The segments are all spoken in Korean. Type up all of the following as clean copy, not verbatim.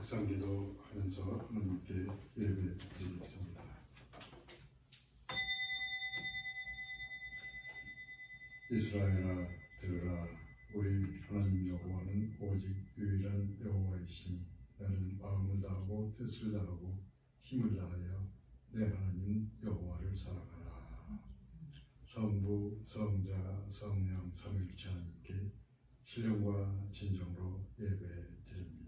묵상기도 하면서 하나님께 예배 드리겠습니다. 이스라엘아 들으라. 우리 하나님 여호와는 오직 유일한 여호와이시니 나는 마음을 다하고 뜻을 다하고 힘을 다하여 내 하나님 여호와를 사랑하라. 성부, 성자, 성령, 삼위일체 하나님께 신령과 진정으로 예배 드립니다.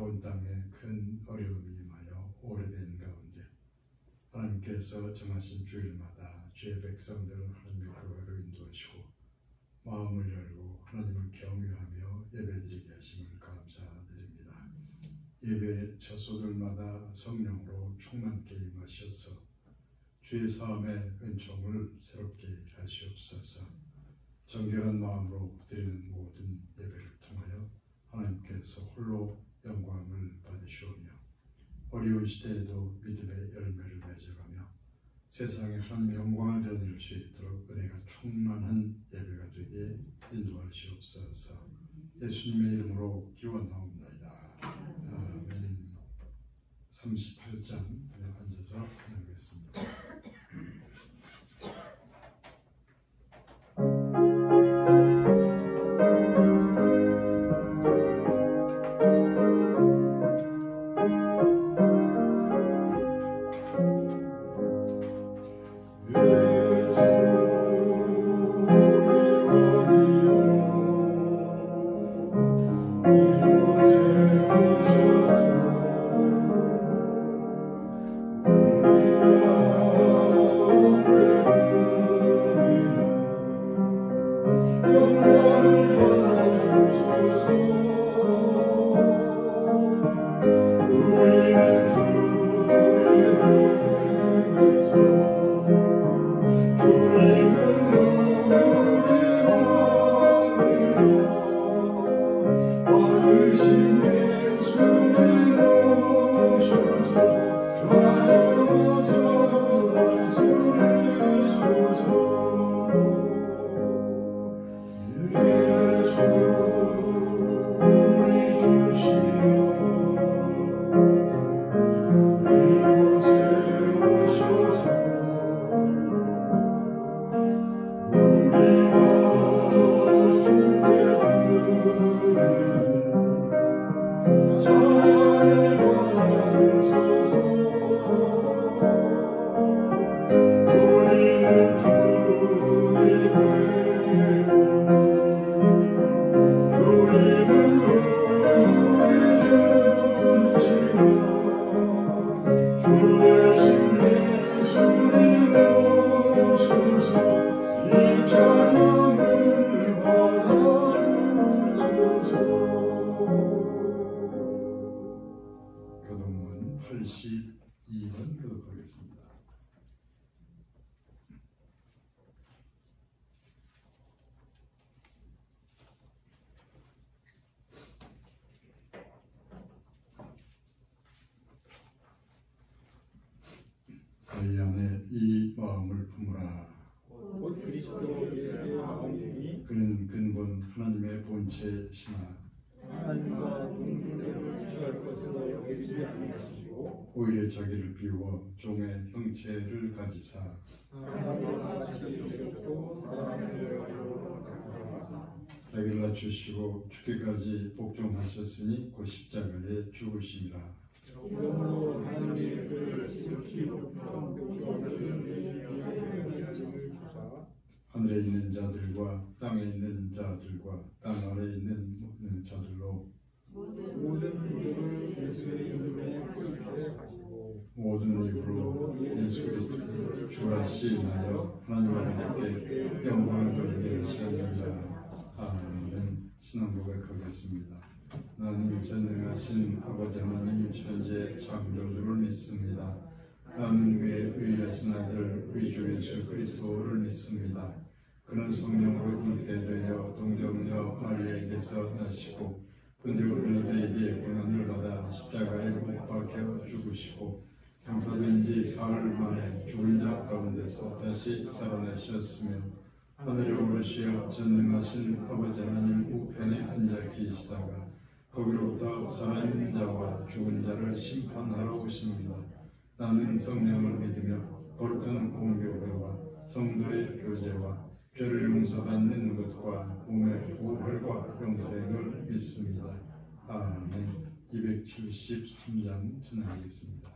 온 땅에 큰 어려움이 임하여 오래된 가운데 하나님께서 정하신 주일마다 주의 백성들 하나님의 교회로 인도하시고 마음을 열고 하나님을 경외하며 예배드리게 하심을 감사드립니다. 예배 처소들마다 성령으로 충만케 임하셔서 주의 사함의 은총을 새롭게 하시옵소서. 정결한 마음으로 드리는 모든 예배를 통하여 하나님께서 홀로 영광을 받으시오며 어려운 시대에도 믿음의 열매를 맺어가며 세상에 하나님의 영광을 드러낼 수 있도록 은혜가 충만한 예배가 되게 인도하시옵소서. 예수님의 이름으로 기원하옵나이다. 아멘. 38장 앉아서 하겠습니다. 교동문 82번 교독하겠습니다. 너희 안에 이 마음을 품으라. 곧 그리스도의 마음이니 그는 근본 하나님의 본체시나 하나님과 동등됨을 취할 것으로 여기지 아니하시고 오히려 자기를 비워 종의 형체를 가지사 사람과 같이 되셨고 사람의 영광으로 나타나사 자기를 낮추시고 죽기까지 복종하셨으니 곧 십자가에 죽으심이라. 그러므로 하나님의 그를 지극히 높여 그를 위하여 자신을 주사 하늘에 있는 자들과 땅에 있는 자들과 땅 아래에 있는 자들로 모든 이들을 예수의 이름에 홀게 하시고 모든 입으로 예수 그리스도를 주라 시인하여 하나님 아버지께 영광을 돌리게 하시느니라. 아멘. 신앙 고백하겠습니다. 나는 전능하신 아버지 하나님 천지의 창조주를 믿습니다. 나는 그의 유일하신 아들 우리 주 예수 그리스도를 믿습니다. 그는 성령으로 잉태되어 동정녀 마리아에게서 나시고 본디오 빌라도에게 고난을 받아 십자가에 못 박혀 죽으시고 장사된 지 사흘 만에 죽은 자 가운데서 다시 살아나셨으며 하늘에 오르시어 전능하신 아버지 하나님 우편에 앉아 계시다가 거기로부터 살아있는 자와 죽은 자를 심판하러 오십니다. 나는 성령을 믿으며 거룩한 공교회와 성도의 교제와 죄를 용서받는 것과 몸의 부활과 영생을 믿습니다. 아멘. 273장 전하겠습니다.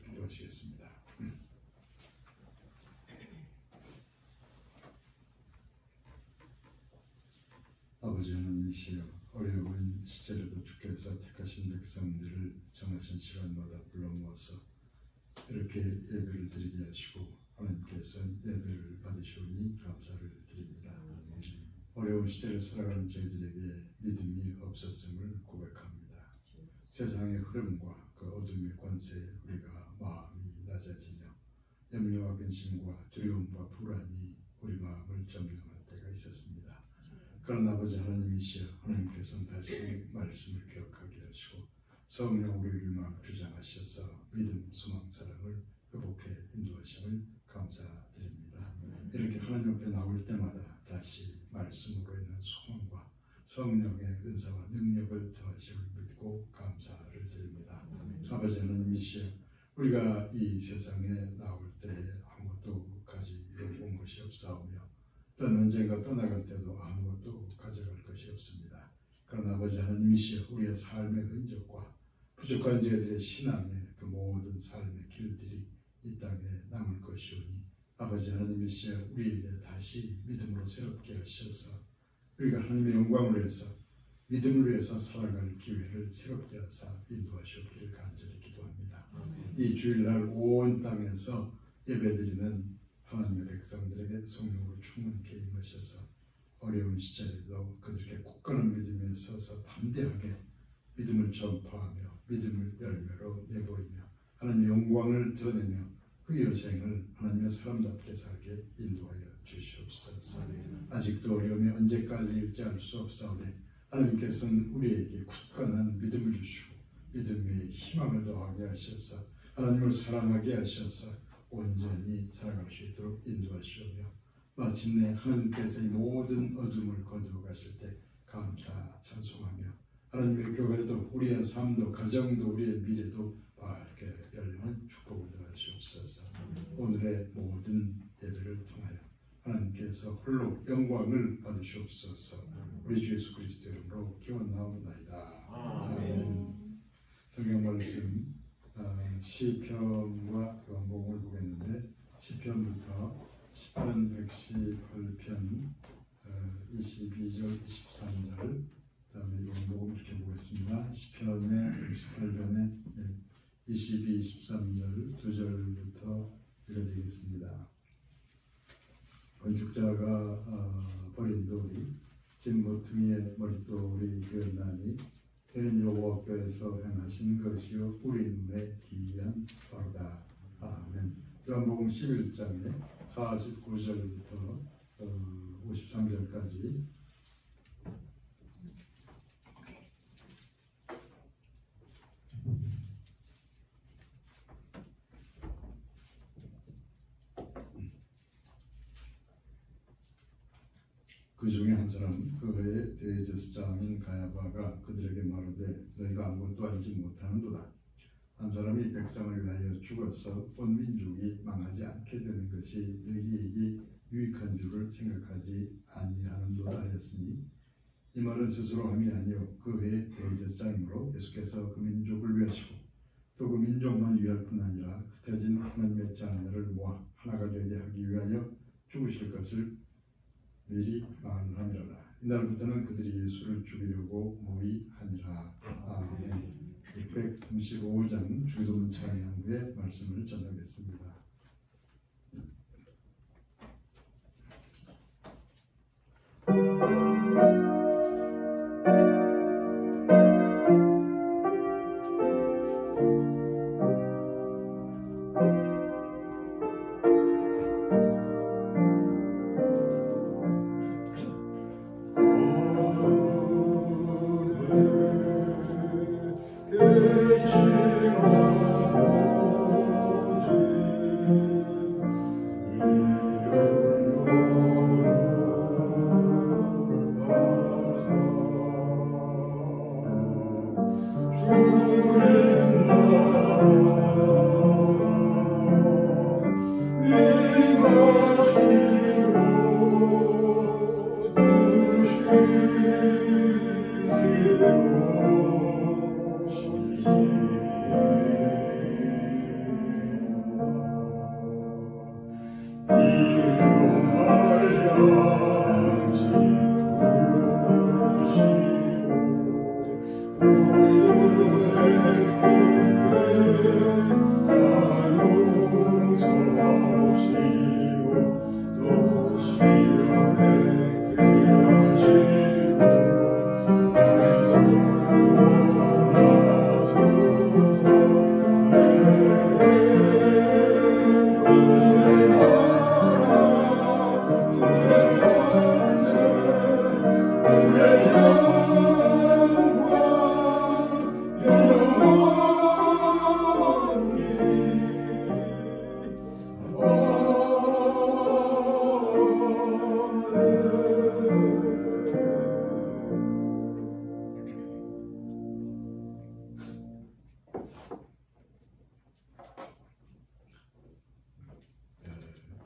기도하시겠습니다. 아버지 하나님이시여, 어려운 시절에도 주께서 택하신 백성들을 정하신 시간마다 불러 모아서 이렇게 예배를 드리게 하시고 하나님께서 예배를 받으시오니 감사를 드립니다. 어려운 시대를 살아가는 저희들에게 믿음이 없었음을 고백합니다. 세상의 흐름과 그 어둠의 권세에 우리가 마음이 낮아지며 염려와 근심과 두려움과 불안이 우리 마음을 점령할 때가 있었습니다. 그러나 아버지 하나님이시여, 하나님께서는 다시 말씀을 기억하게 하시고 성령 우리를 마음 주장하셔서 믿음, 소망, 사랑을 회복해 인도하심을 감사드립니다. 이렇게 하나님 앞에 나올 때마다 다시 말씀으로 있는 소망과 성령의 은사와 능력을 더하심을 믿고 감사를 드립니다. 아버지 하나님이시여, 우리가 이 세상에 나올 때 아무것도 가지고 온 것이 없사오며 또 언젠가 떠나갈 때도 아무것도 가져갈 것이 없습니다. 그런 아버지 하나님이시여 우리의 삶의 흔적과 부족한 저희들의 신앙의 그 모든 삶의 길들이 이 땅에 남을 것이오니 아버지 하나님이시여 우리에게 다시 믿음으로 새롭게 하셔서 우리가 하나님의 영광을 위해서 믿음을 위해서 살아갈 기회를 새롭게 하사 인도하시옵기를 간절히 기도합니다. 이 주일날 온 땅에서 예배드리는 하나님의 백성들에게 성령으로 충만케 임하셔서 어려운 시절에도 그들에게 굳건한 믿음에 서서 담대하게 믿음을 전파하며 믿음을 열매로 내보이며 하나님의 영광을 드러내며 그 여생을 하나님의 사람답게 살게 인도하여 주시옵소서. 아직도 어려움이 언제까지일지 알 수 없사오되 하나님께서는 우리에게 굳건한 믿음을 주시고 믿음의 희망을 더하게 하셔서 하나님을 사랑하게 하셔서 온전히 살아갈 수 있도록 인도하시오며 마침내 하나님께서 이 모든 어둠을 거두어 가실 때 감사 찬송하며 하나님의 교회도 우리의 삶도 가정도 우리의 미래도 밝게 열리는 축복을 더하시옵소서. 오늘의 모든 예배를 통하여 하나님께서 홀로 영광을 받으시옵소서. 우리 주 예수 그리스도 이름으로 기원하옵나이다. 아멘. 성경 말씀 시편과 요한복음을 보겠는데 시편부터 시편 118편 22절 23절 그다음에 요한복음 이렇게 보겠습니다. 시편의 118편의 22, 23절 2절부터 읽어드리겠습니다. 건축자가 버린 돌이 진 모퉁이의 머릿돌이 되었나니 이는 여호와께서 행하신 것이요 우리 눈에 기이한 바로다. 아멘. 요한복음 11장에 49절부터 53절까지 그 중에 한 사람 그의 대제사장인 가야바가 그들에게 말하되 너희가 아무것도 알지 못하는도다. 한 사람이 백성을 위하여 죽어서 온 민족이 망하지 않게 되는 것이 너희에게 유익한 줄을 생각하지 아니하는도다 하였으니 이 말은 스스로 함이 아니요 그의 대제사장이므로 예수께서 그 민족을 위하시고 또 그 민족만 위할 뿐 아니라 흩어진 하나님의 자녀를 모아 하나가 되게 하기 위하여 죽으실 것을 미리 말함이라. 이날부터는 그들이 예수를 죽이려고 모의하니라. 아멘. 635장 주기도문 찬양 후에 말씀을 전하겠습니다.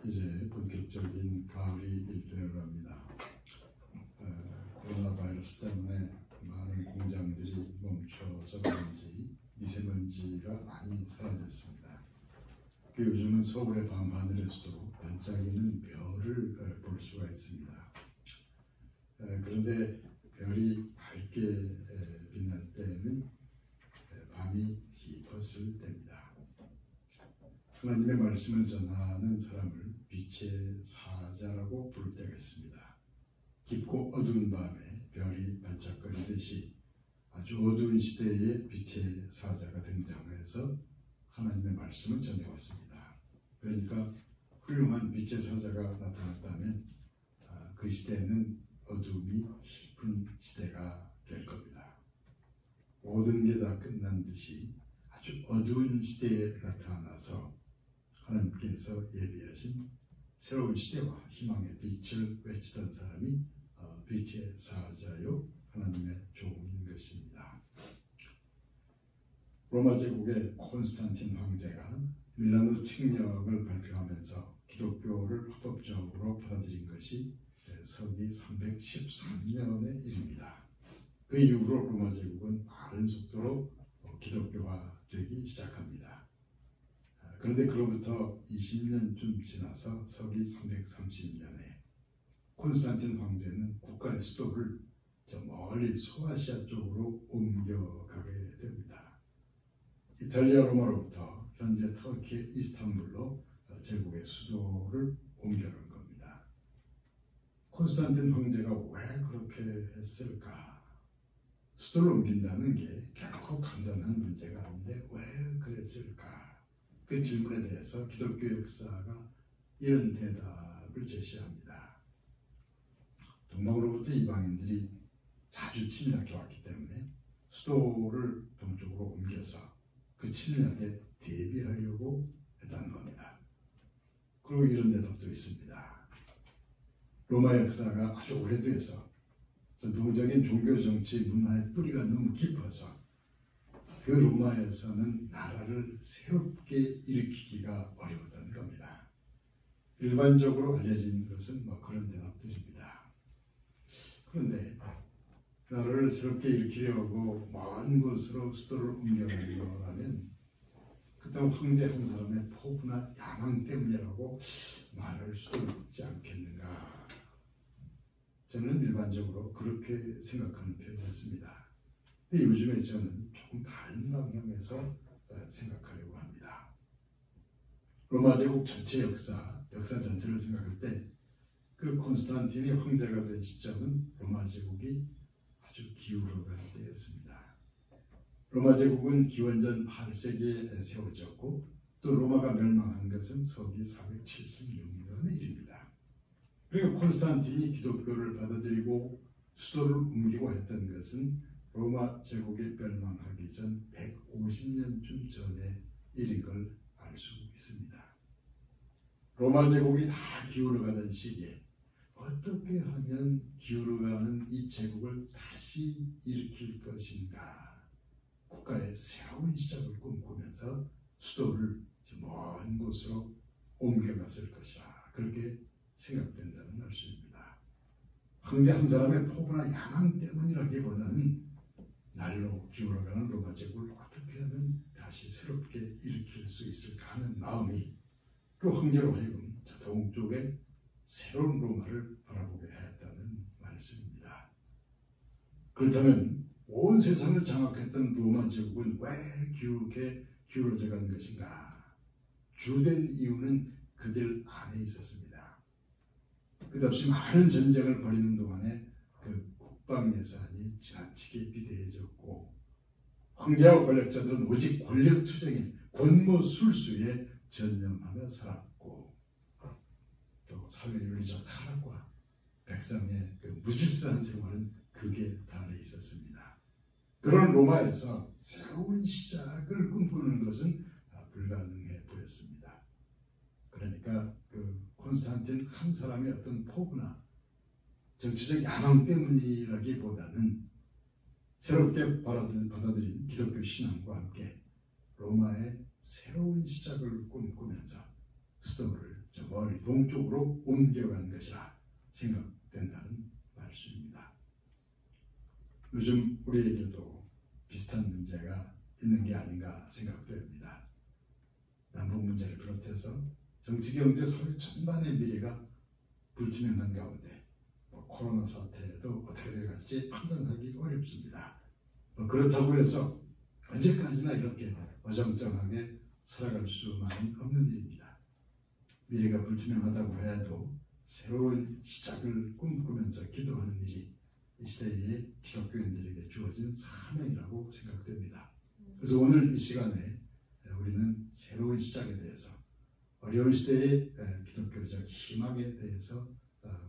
이제 본격적인 가을이 되어갑니다. 코로나 바이러스 때문에 좋아서 그런지 미세먼지가 많이 사라졌습니다. 요즘은 서울의 밤하늘에서도 반짝이는 별을 볼 수가 있습니다. 그런데 별이 밝게 빛날 때는 밤이 깊었을 때입니다. 하나님의 말씀을 전하는 사람을 빛의 사자라고 부를 때가 있습니다. 깊고 어두운 밤에 별이 반짝거리듯이 아주 어두운 시대에 빛의 사자가 등장해서 하나님의 말씀을 전해왔습니다. 그러니까 훌륭한 빛의 사자가 나타났다면 그 시대에는 어둠이 깊은 시대가 될 겁니다. 모든 게 다 끝난 듯이 아주 어두운 시대에 나타나서 하나님께서 예비하신 새로운 시대와 희망의 빛을 외치던 사람이 빛의 사자요 하나님의 종인 것입니다. 로마 제국의 콘스탄틴 황제가 밀라노 칙령을 발표하면서 기독교를 합법적으로 받아들인 것이 서기 313년의 일입니다. 그 이후로 로마 제국은 빠른 속도로 기독교화되기 시작합니다. 그런데 그로부터 20년쯤 지나서 서기 330년에 콘스탄틴 황제는 국가의 수도를 저 멀리 소아시아 쪽으로 옮겨가게 됩니다. 이탈리아 로마로부터 현재 터키의 이스탄불로 제국의 수도를 옮겨간 겁니다. 콘스탄틴 황제가 왜 그렇게 했을까? 수도를 옮긴다는 게 결코 간단한 문제가 아닌데 왜 그랬을까? 그 질문에 대해서 기독교 역사가 이런 대답을 제시합니다. 동방으로부터 이방인들이 자주 침략해 왔기 때문에 수도를 동쪽으로 옮겨서 그 침략에 대비하려고 했다는 겁니다. 그리고 이런 대답도 있습니다. 로마 역사가 아주 오래돼서 전통적인 종교 정치 문화의 뿌리가 너무 깊어서 그 로마에서는 나라를 새롭게 일으키기가 어려웠다는 겁니다. 일반적으로 알려진 것은 그런 대답들입니다. 그런데 나라를 새롭게 일으키려고 먼 곳으로 수도를 옮겨가려면 그때 황제 한 사람의 포부나 야망 때문이라고 말할 수도 있지 않겠는가. 저는 일반적으로 그렇게 생각하는 편이었습니다. 근데 요즘에 저는 조금 다른 방향에서 생각하려고 합니다. 로마 제국 전체 역사 전체를 생각할 때 그 콘스탄틴이 황제가 된 시점은 로마 제국이 아주 기울어갈 때였습니다. 로마 제국은 기원전 8세기에 세워졌고 또 로마가 멸망한 것은 서기 476년의 일입니다. 그리고 콘스탄틴이 기독교를 받아들이고 수도를 옮기고 했던 것은 로마 제국이 멸망하기 전 150년쯤 전의 일인 걸 알 수 있습니다. 로마 제국이 다 기울어가던 시기에 어떻게 하면 기울어가는 이 제국을 다시 일으킬 것인가? 국가의 새로운 시작을 꿈꾸면서 수도를 먼 곳으로 옮겨갔을 것이라 그렇게 생각된다는 말씀입니다. 황제 한 사람의 포부나 야망 때문이라기보다는 날로 기울어가는 로마 제국을 어떻게 하면 다시 새롭게 일으킬 수 있을까 하는 마음이 그 황제로 하여금 동쪽에 새로운 로마를 바라보게 했다는 말씀입니다. 그렇다면 온 세상을 장악했던 로마 제국은 왜 기울게 기울어져 간 것인가? 주된 이유는 그들 안에 있었습니다. 끝없이 많은 전쟁을 벌이는 동안에 그 국방 예산이 지나치게 비대해졌고 황제와 권력자들은 오직 권력 투쟁에 권모술수에 전념하며 살았고 또 사회윤리적 타락과 백성의 그 무질서한 생활은 극에 달해 있었습니다. 그런 로마에서 새로운 시작을 꿈꾸는 것은 불가능해 보였습니다. 그러니까 그 콘스탄틴 한 사람의 어떤 포부나 정치적 야망 때문이라기보다는 새롭게 받아들인 기독교 신앙과 함께 로마의 새로운 시작을 꿈꾸면서 수도를 저 멀리 동쪽으로 옮겨간 것이라 생각된다는 말씀입니다. 요즘 우리에게도 비슷한 문제가 있는 게 아닌가 생각됩니다. 남북 문제를 비롯해서 정치, 경제, 사회 전반의 미래가 불투명한 가운데 코로나 사태도 어떻게 될지 판단하기 어렵습니다. 그렇다고 해서 언제까지나 이렇게 어정쩡하게 살아갈 수만은 없는 일입니다. 미래가 불투명하다고 해도 새로운 시작을 꿈꾸면서 기도하는 일이 이 시대의 기독교인들에게 주어진 사명이라고 생각됩니다. 그래서 오늘 이 시간에 우리는 새로운 시작에 대해서, 어려운 시대의 기독교적 희망에 대해서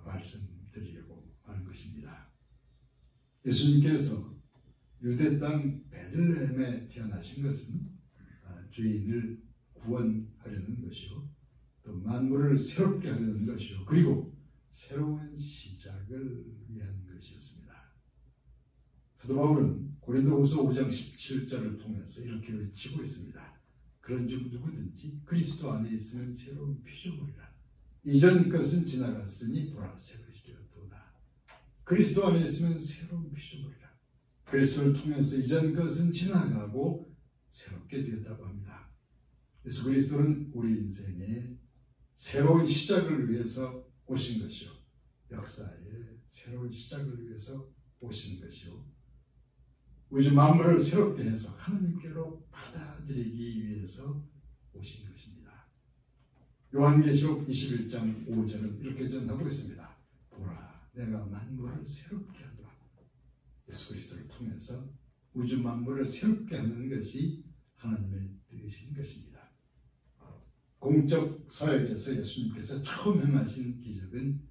말씀드리려고 하는 것입니다. 예수님께서 유대 땅 베들레헴에 태어나신 것은 죄인을 구원하려는 것이요, 또 만물을 새롭게 하려는 것이요, 그리고 새로운 시작을 위한 것이었습니다. 사도 바울은 고린도후서 5장 17절을 통해서 이렇게 외치고 있습니다. 그런즉 누구든지 그리스도 안에 있으면 새로운 피조물이라. 이전 것은 지나갔으니 보라 새 것이 되었도다. 그리스도 안에 있으면 새로운 피조물이라. 그리스도를 통해서 이전 것은 지나가고 새롭게 되었다고 합니다. 예수 그리스도는 우리 인생의 새로운 시작을 위해서 오신 것이요, 역사의 새로운 시작을 위해서 오신 것이요, 우주 만물을 새롭게 해서 하나님께로 받아들이기 위해서 오신 것입니다. 요한계시록 21장 5절은 이렇게 전하고 있습니다. 보라, 내가 만물을 새롭게 하노라. 예수 그리스도를 통해서 우주 만물을 새롭게 하는 것이 하나님의 뜻인 것입니다. 공적 사역에서 예수님께서 처음 행하신 기적은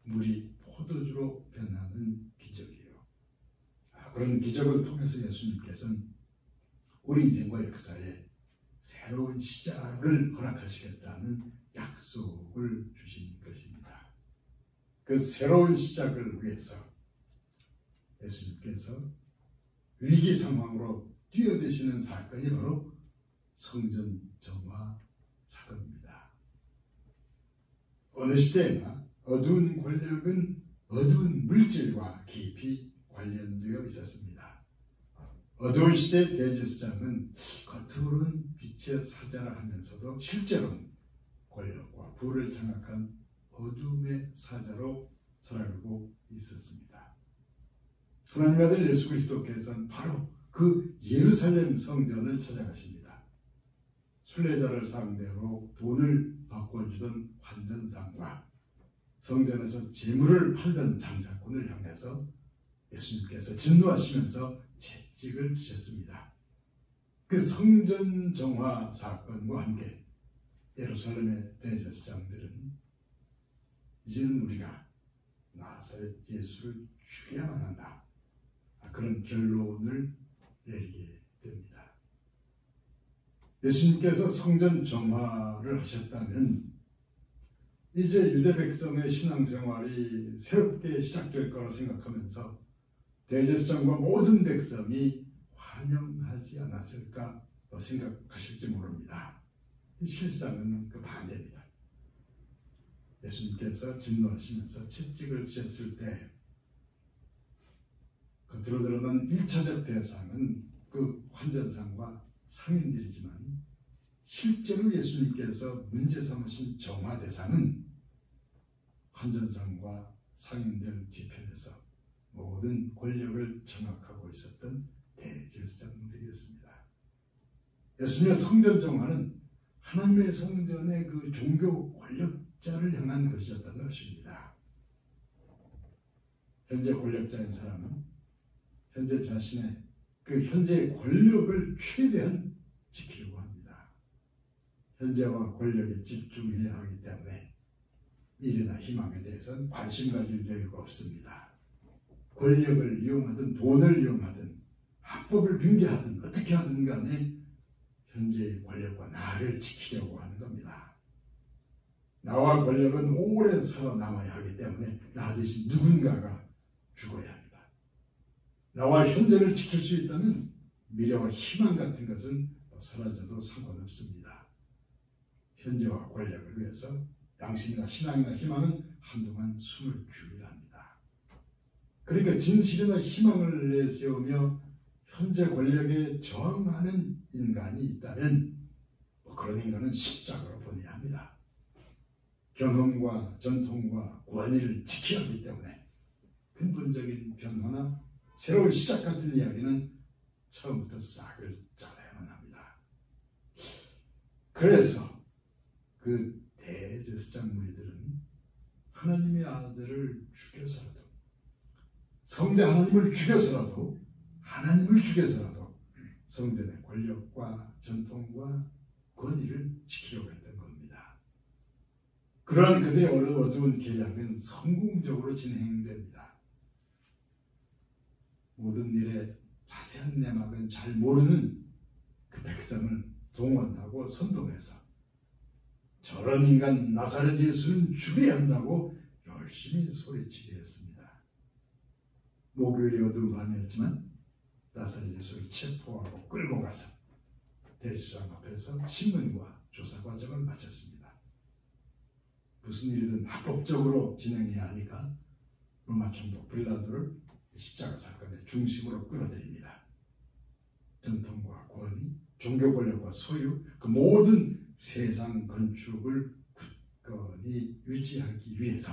물이 포도주로 변하는 기적이에요. 그런 기적을 통해서 예수님께서는 우리 인생과 역사에 새로운 시작을 허락하시겠다는 약속을 주신 것입니다. 그 새로운 시작을 위해서 예수님께서 위기 상황으로 뛰어드시는 사건이 바로 성전 정화 사건입니다. 어느 시대나 어두운 권력은 어두운 물질과 깊이 관련되어 있었습니다. 어두운 시대 대제사장은 겉으로는 빛의 사자라 하면서도 실제로는 권력과 부를 장악한 어둠의 사자로 살아가고 있었습니다. 하나님의 아들 예수 그리스도께서는 바로 그 예루살렘 성전을 찾아가십니다. 순례자를 상대로 돈을 바꿔주던 환전상과 성전에서 재물을 팔던 장사꾼을 향해서 예수님께서 진노하시면서 채찍을 치셨습니다. 그 성전 정화 사건과 함께 예루살렘의 대제사장들은 이제는 우리가 나사렛 예수를 죽여야만 한다, 그런 결론을 내리게 됩니다. 예수님께서 성전 정화를 하셨다면 이제 유대 백성의 신앙생활이 새롭게 시작될 거라 생각하면서 대제사장과 모든 백성이 환영하지 않았을까 생각하실지 모릅니다. 실상은 그 반대입니다. 예수님께서 진노하시면서 채찍을 치셨을 때 겉으로 드러난 1차적 대상은 그 환전상과 상인들이지만 실제로 예수님께서 문제 삼으신 정화 대상은 환전상과 상인들 뒤편에서 모든 권력을 장악하고 있었던 대제사장들이었습니다. 예수님의 성전 정화는 하나님의 성전의 그 종교 권력자를 향한 것이었다는 것입니다. 현재 권력자인 사람은 현재 자신의 그 현재의 권력을 최대한 지키려고 합니다. 현재와 권력에 집중해야 하기 때문에 미래나 희망에 대해서는 관심 가질 여유가 없습니다. 권력을 이용하든 돈을 이용하든 합법을 빙자하든 어떻게 하든 간에 현재의 권력과 나를 지키려고 하는 겁니다. 나와 권력은 오래 살아남아야 하기 때문에 나 대신 누군가가 죽어야 합니다. 나와 현재를 지킬 수 있다면 미래와 희망 같은 것은 사라져도 상관없습니다. 현재와 권력을 위해서 양심이나 신앙이나 희망은 한동안 숨을 죽여야 합니다. 그러니까 진실이나 희망을 내세우며 현재 권력에 저항하는 인간이 있다면 그런 인간은 십자가로 보내야 합니다. 경험과 전통과 권위를 지켜야 하기 때문에 근본적인 변화나 새로운 시작 같은 이야기는 처음부터 싹을 잘라야만 합니다. 그래서 그 대제사장 무리들은 하나님의 아들을 죽여서라도, 성대 하나님을 죽여서라도, 하나님을 죽여서라도 성전의 권력과 전통과 권위를 지키려고 했던 겁니다. 그러한 그들의 어두운 계략은 성공적으로 진행됩니다. 모든 일에 자세한 내막은 잘 모르는 그 백성을 동원하고 선동해서 저런 인간 나사렛 예수는 죽여야 한다고 열심히 소리치게 했습니다. 목요일이 어두운 밤이었지만 나사렛 예수를 체포하고 끌고 가서 대제사장 앞에서 신문과 조사 과정을 마쳤습니다. 무슨 일이든 합법적으로 진행해야 하니까 로마 총독 빌라도를 십자가 사건의 중심으로 끌어들입니다. 전통과 권위, 종교 권력과 소유, 그 모든 세상 건축을 굳건히 유지하기 위해서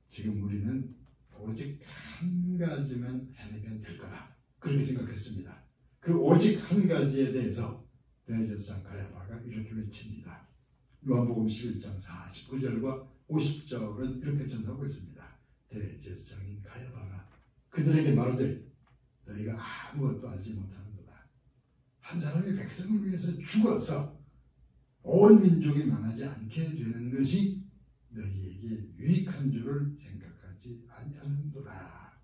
지금 우리는 오직 한 가지만 해내면 될 거다, 그렇게 생각했습니다. 그 오직 한 가지에 대해서 대제사장 가야바가 이렇게 외칩니다. 요한복음 11장 49절과 50절은 이렇게 전하고 있습니다. 대제사장인 가야바가 그들에게 말하되 너희가 아무것도 알지 못하는도다. 한 사람이 백성을 위해서 죽어서 온 민족이 망하지 않게 되는 것이 너희에게 유익한 줄을 생각하지 아니하는도다.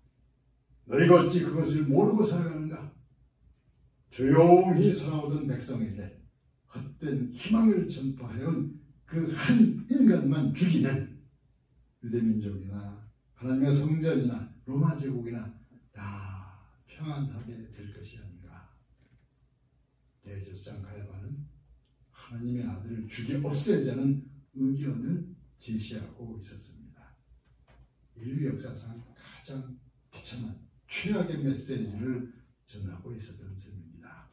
너희가 어찌 그것을 모르고 살아가는가? 조용히 살아오던 백성에게 헛된 희망을 전파해온 그 한 인간만 죽이면 유대민족이나 하나님의 성전이나 로마 제국이나 다 평안하게 될 것이 아닌가. 대제사장 가야바는 하나님의 아들을 죽여 없애자는 의견을 제시하고 있었습니다. 인류 역사상 가장 비참한 최악의 메시지를 전하고 있었던 셈입니다.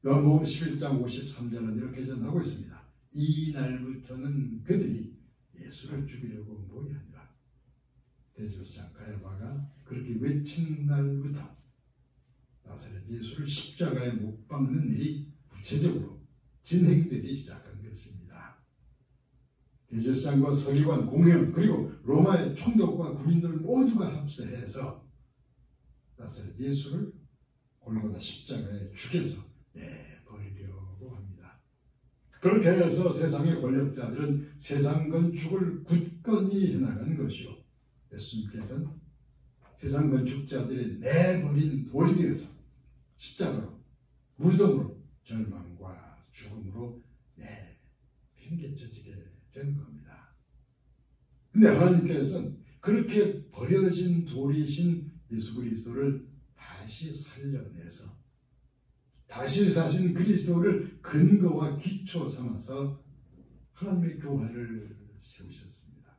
요한복음 11장 53절은 이렇게 전하고 있습니다. 이 날부터는 그들이 예수를 죽이려고 모이하니라. 대제사장 가야바가 그렇게 외친 날부터 나사렛 예수를 십자가에 못 박는 일이 구체적으로 진행되기 시작한 것입니다. 대제사장과 서기관, 공회원, 그리고 로마의 총독과 군인들 모두가 합세해서 나사렛 예수를 골고다 십자가에 죽여서 내버리려고 합니다. 그렇게 해서 세상의 권력자들은 세상 건축을 굳건히 해나간 것이요, 예수님께서는 세상 건축자들이 내버린 돌이 되어서 십자가로, 무덤으로, 절망과 죽음으로 내팽개쳐지게 된 겁니다. 근데 하나님께서는 그렇게 버려진 돌이신 예수 그리스도를 다시 살려내서 다시 사신 그리스도를 근거와 기초 삼아서 하나님의 교회를 세우셨습니다.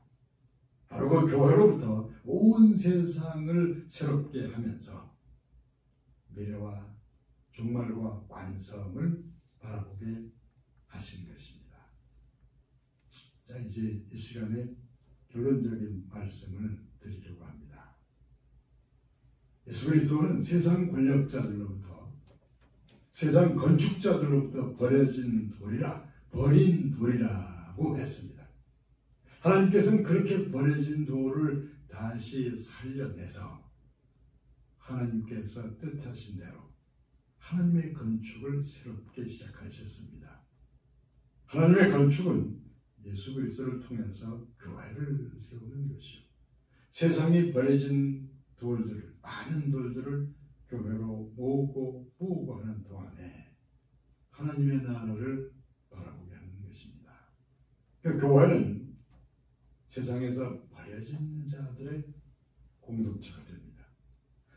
바로 그 교회로부터 온 세상을 새롭게 하면서 미래와 종말과 완성을 바라보게 하신 것입니다. 자, 이제 이 시간에 결론적인 말씀을 드리려고 합니다. 예수 그리스도는 세상 권력자들로부터, 세상 건축자들로부터 버려진 돌이라, 버린 돌이라고 했습니다. 하나님께서는 그렇게 버려진 돌을 다시 살려내서 하나님께서 뜻하신 대로 하나님의 건축을 새롭게 시작하셨습니다. 하나님의 건축은 예수 그리스도를 통해서 교회를 세우는 것이요, 세상이 버려진 돌들을, 많은 돌들을 교회로 모으고 하는 동안에 하나님의 나라를 바라보게 하는 것입니다. 그 교회는 세상에서 버려진 자들의 공동체가 됩니다.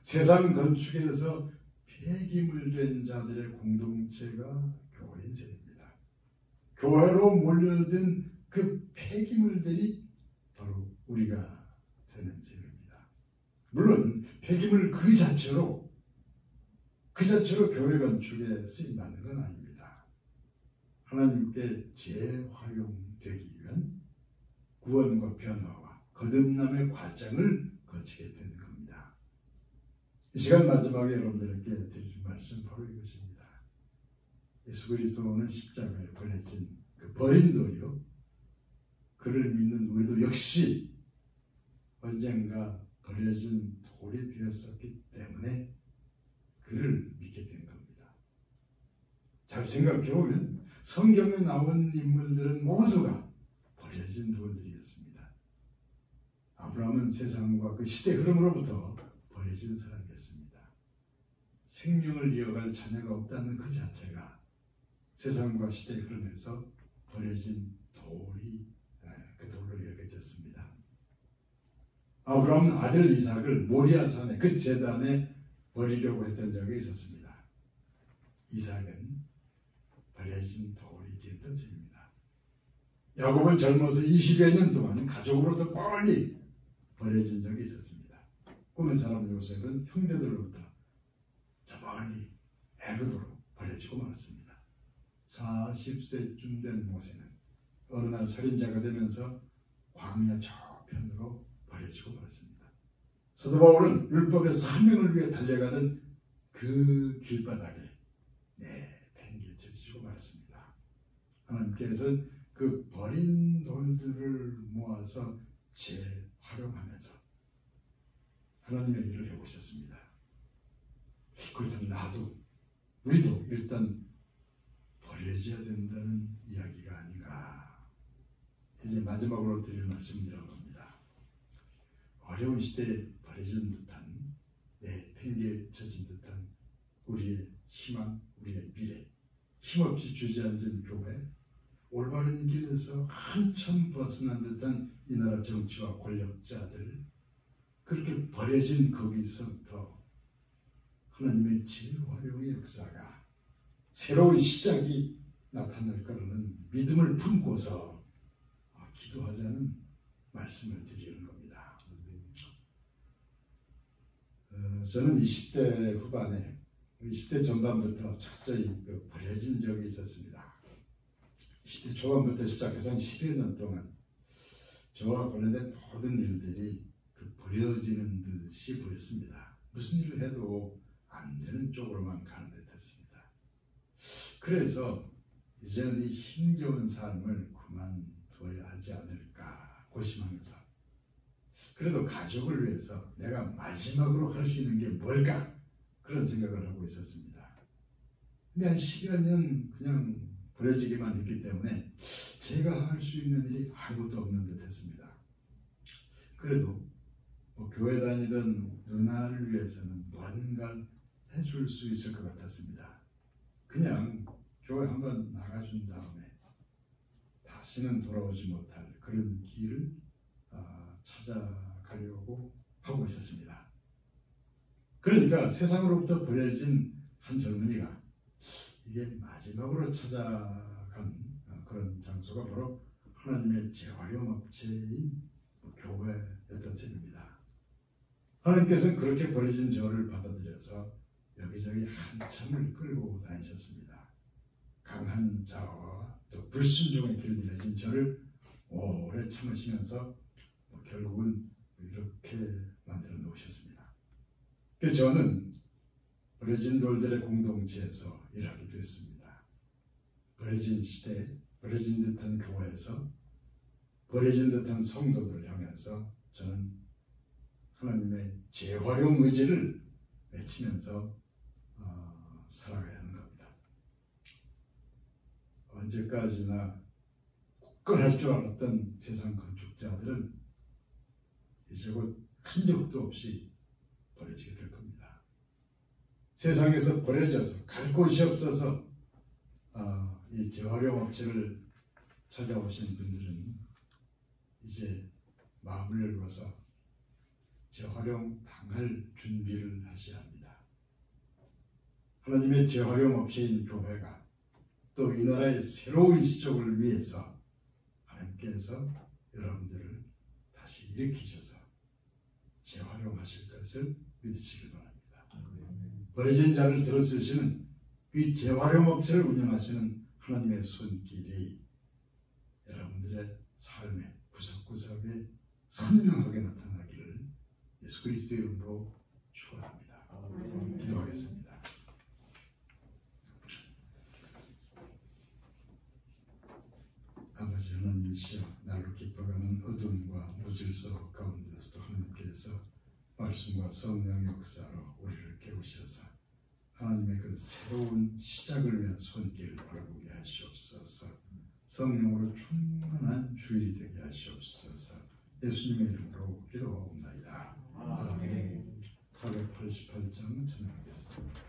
세상 건축에서 폐기물된 자들의 공동체가 교회인 셈입니다. 교회로 몰려든 그 폐기물들이 바로 우리가 되는 셈입니다. 물론 폐기물 그 자체로 그 자체로 교회 건축에 쓰임받는 건 아닙니다. 하나님께 재활용되기 위한 구원과 변화와 거듭남의 과정을 거치게 되는 겁니다. 이 시간 마지막에 여러분들에게 드릴 말씀 바로 이것입니다. 예수 그리스도는 십자가에 버려진 그 버린 돌이요, 그를 믿는 우리도 역시 언젠가 버려진 돌이 되었었기 때문에 그를 믿게 된 겁니다. 잘 생각해보면 성경에 나온 인물들은 모두가 버려진 돌들이었습니다. 아브라함은 세상과 그 시대 흐름으로부터 버려진 사람이었습니다. 생명을 이어갈 자녀가 없다는 그 자체가 세상과 시대 흐름에서 버려진 돌이 그 돌로 여겨졌습니다. 아브라함은 아들 이삭을 모리아산의 그 제단에 버리려고 했던 적이 있었습니다. 이삭은 버려진 돌이 되었던 셈입니다. 야곱은 젊어서 20여 년 동안 가족으로부터 빨리 버려진 적이 있었습니다. 꿈의 사람 요셉은 형제들로부터 저 멀리 애굽으로 버려지고 말았습니다. 40세쯤 된 모세는 어느 날 살인자가 되면서 광야 저편으로 버려지고 말았습니다. 사도 바울은 율법의 사명을 위해 달려가던 그 길바닥에 내팽개쳐지고 말았습니다. 하나님께서는 그 버린 돌들을 모아서 재활용하면서 하나님의 일을 해오셨습니다. 그렇다면 나도, 우리도 일단 버려져야 된다는 이야기가 아닌가. 이제 마지막으로 드릴 말씀은 이런 겁니다. 어려운 시대에 버려진 듯한, 내팽개쳐진 듯한 우리의 희망, 우리의 미래, 힘없이 주저앉은 교회, 올바른 길에서 한참 벗어난 듯한 이 나라 정치와 권력자들, 그렇게 버려진 거기서부터 하나님의 재활용의 역사가, 새로운 시작이 나타날 거라는 믿음을 품고서 기도하자는 말씀을 드리는 겁니다. 저는 20대 후반에, 20대 전반부터 철저히 버려진 적이 있었습니다. 20대 초반부터 시작해서 한 10여 년 동안 저와 관련된 모든 일들이 버려지는 듯이 보였습니다. 무슨 일을 해도 안 되는 쪽으로만 가는 듯 했습니다. 그래서 이제는 이 힘겨운 삶을 그만둬야 하지 않을까 고심하면서, 그래도 가족을 위해서 내가 마지막으로 할 수 있는 게 뭘까, 그런 생각을 하고 있었습니다. 근데 한 10여 년 그냥 버려지기만 했기 때문에 제가 할 수 있는 일이 아무것도 없는 듯 했습니다. 그래도 교회 다니던 누나를 위해서는 뭔가 해줄 수 있을 것 같았습니다. 그냥 교회 한번 나가준 다음에 다시는 돌아오지 못할 그런 길을 찾아가려고 하고 있었습니다. 그러니까 세상으로부터 버려진 한 젊은이가 이게 마지막으로 찾아간 그런 장소가 바로 하나님의 재활용 업체인 교회였던 셈입니다. 하나님께서는 그렇게 버려진 저를 받아들여서 여기저기 한참을 끌고 다니셨습니다. 강한 자아와 또 불순종에 길들여진 저를 오래 참으시면서 결국은 이렇게 만들어 놓으셨습니다. 그래서 저는 버려진 돌들의 공동체에서 일하게 됐습니다. 버려진 시대, 버려진 듯한 교회에서 버려진 듯한 성도들을 향해서 저는 하나님의 재활용 의지를 외치면서 살아가야 하는 겁니다. 언제까지나 굳건할 줄 알았던 세상 건축자들은 이제 곧 흔적도 없이 버려지게 될 겁니다. 세상에서 버려져서 갈 곳이 없어서 이 재활용 업체를 찾아오신 분들은 이제 마음을 열어서 재활용 당할 준비를 하셔야 합니다. 하나님의 재활용 업체인 교회가 또 이 나라의 새로운 시작을 위해서 하나님께서 여러분들을 다시 일으키셔서 재활용하실 것을 믿으시길 바랍니다. 버려진 자를 들어쓰시는 이 재활용업체를 운영하시는 하나님의 손길이 여러분들의 삶의 구석구석에 선명하게 나타나기를 예수 그리스도의 이름으로 축원합니다. 기도하겠습니다. 아버지 하나님이시여, 날로 깊어가는 어둠과 무질서 가운데서도 하나님께서 말씀과 성령의 역사로 우리를 깨우셔서 하나님의 그 새로운 시작을 위한 손길을 바라보게 하시옵소서. 성령으로 충만한 주일이 되게 하시옵소서. 예수님의 이름으로 기도하옵나이다. 아멘. 488장 전하겠습니다.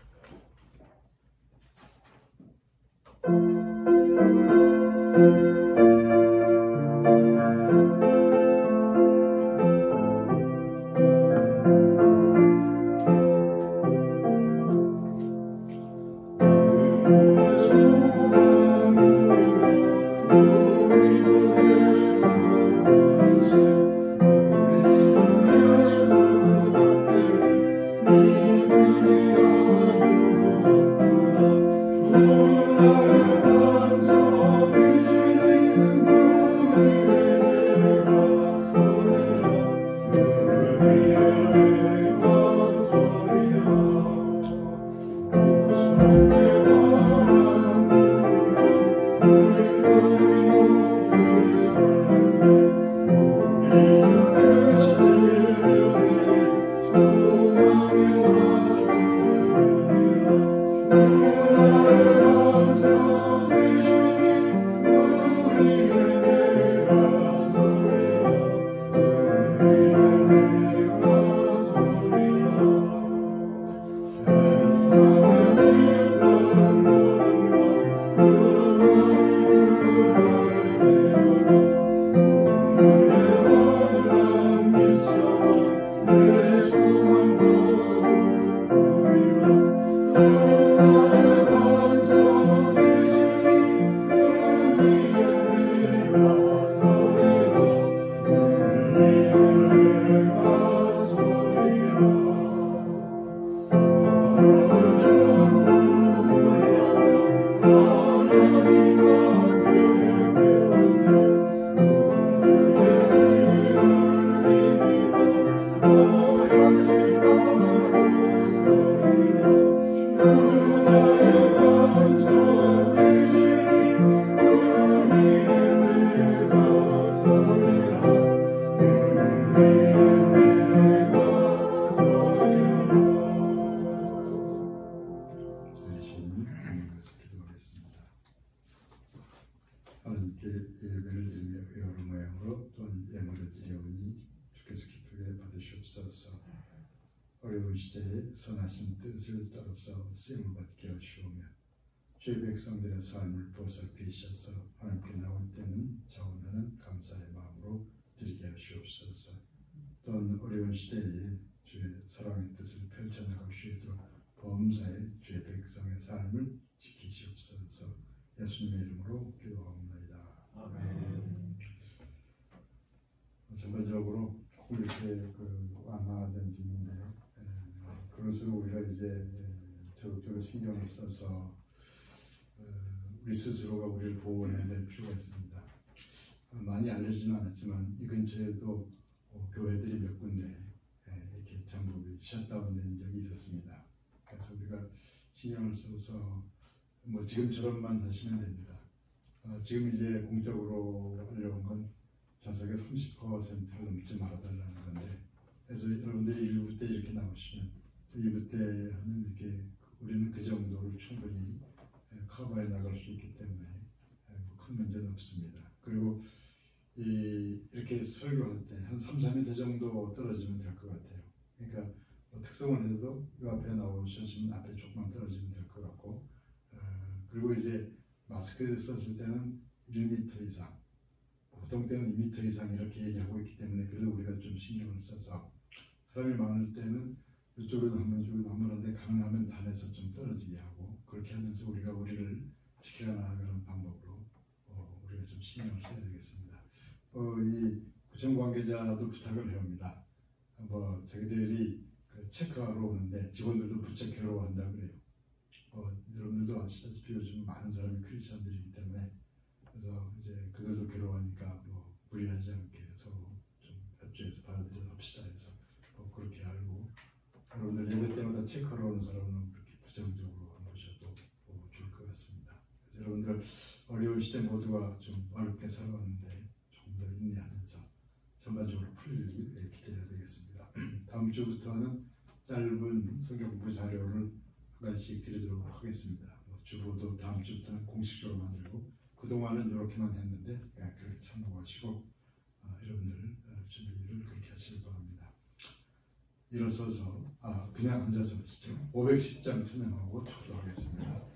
하나님께 예배를 드리며 여러 모양으로 또한 예물을 드려오니 주께서 기쁘게 받으시옵소서. 어려운 시대에 선하신 뜻을 따라서 쓰임을 받게 하시오며 주의 백성들의 삶을 보살피셔서 하나님께 나올 때는 자원하는 감사의 마음으로 드리게 하시옵소서. 또한 어려운 시대에 주의 사랑의 뜻을 펼쳐나갈 수 있도록 범사에 주의 백성의 삶을 지키시옵소서. 예수님의 이름으로 기도하옵나이다. 아멘. 전반적으로 조금 이렇게 완화된 셈인데 그것으로 우리가 이제 적극적으로 신경을 써서 우리 스스로가 우리를 보호해야 될 필요가 있습니다. 많이 알려지는 않았지만 이 근처에도 교회들이 몇 군데 이렇게 전부 셧다운된 적이 있었습니다. 그래서 우리가 신경을 써서 뭐 지금처럼만 하시면 됩니다. 지금 이제 공적으로 알려온 건 좌석의 30%를 넘지 말아달라는 건데, 그래서 여러분들이 1부 때 이렇게 나오시면 2부 때 하면 이렇게 우리는 그 정도를 충분히 커버해 나갈 수 있기 때문에 큰 문제는 없습니다. 그리고 이렇게 설교할 때 한 3-4m 정도 떨어지면 될 것 같아요. 그러니까 특성을 해도 이 앞에 나오시면 앞에 조금만 떨어지면 될 것 같고, 그리고 이제 마스크 썼을 때는 1m 이상, 보통 때는 2m 이상 이렇게 얘기하고 있기 때문에 그래도 우리가 좀 신경을 써서 사람이 많을 때는 이쪽으로 한번 저쪽으로 한번 하는데 강하면 단에서 좀 떨어지게 하고, 그렇게 하면서 우리가 우리를 지켜나가는 방법으로 우리가 좀 신경을 써야 되겠습니다. 이 구청 관계자도 부탁을 해옵니다. 자기들이 그 그 체크하러 오는데 직원들도 부쩍 괴로워한다 그래요. 여러분들도 아시다시피 요즘 많은 사람이 크리스천들이기 때문에 그래서 이제 그들도 괴로워하니까 뭐 무리하지 않게 서로 좀 협조해서 받아들여 합시다 해서 그렇게 알고 여러분들 예배 때마다 체크하러 오는 사람은 그렇게 부정적으로 안 보셔도 좋을 것 같습니다. 그래서 여러분들 어려운 시대 모두가 좀 어렵게 살아왔는데 조금 더 인내하면서 전반적으로 풀리길 기대해야 되겠습니다. 다음 주부터는 짧은 성경 공부 자료를 한 가지씩 드리도록 하겠습니다. 주보도 다음 주부터는 공식적으로 만들고 그동안은 이렇게만 했는데 그렇게 참고하시고 여러분들 준비를 그렇게 하시길 바랍니다. 일어서서 그냥 앉아서 하시죠. 510장 찬양하고 초도하겠습니다.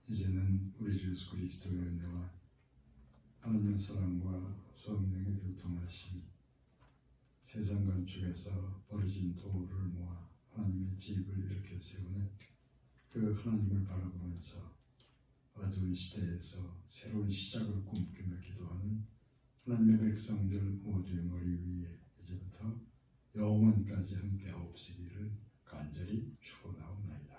이제는 우리 주 예수 그리스도의 은혜와 하나님의 사랑과 성령의 교통하심이 세상 건축에서 버려진 돌을 모아 하나님의 집을 일으켜 세우는 그 하나님을 바라보면서 어두운 시대에서 새로운 시작을 꿈꾸며 기도하는 하나님의 백성들 모두의 머리 위에 이제부터 영원까지 함께 하옵시기를 간절히 축원하옵나이다.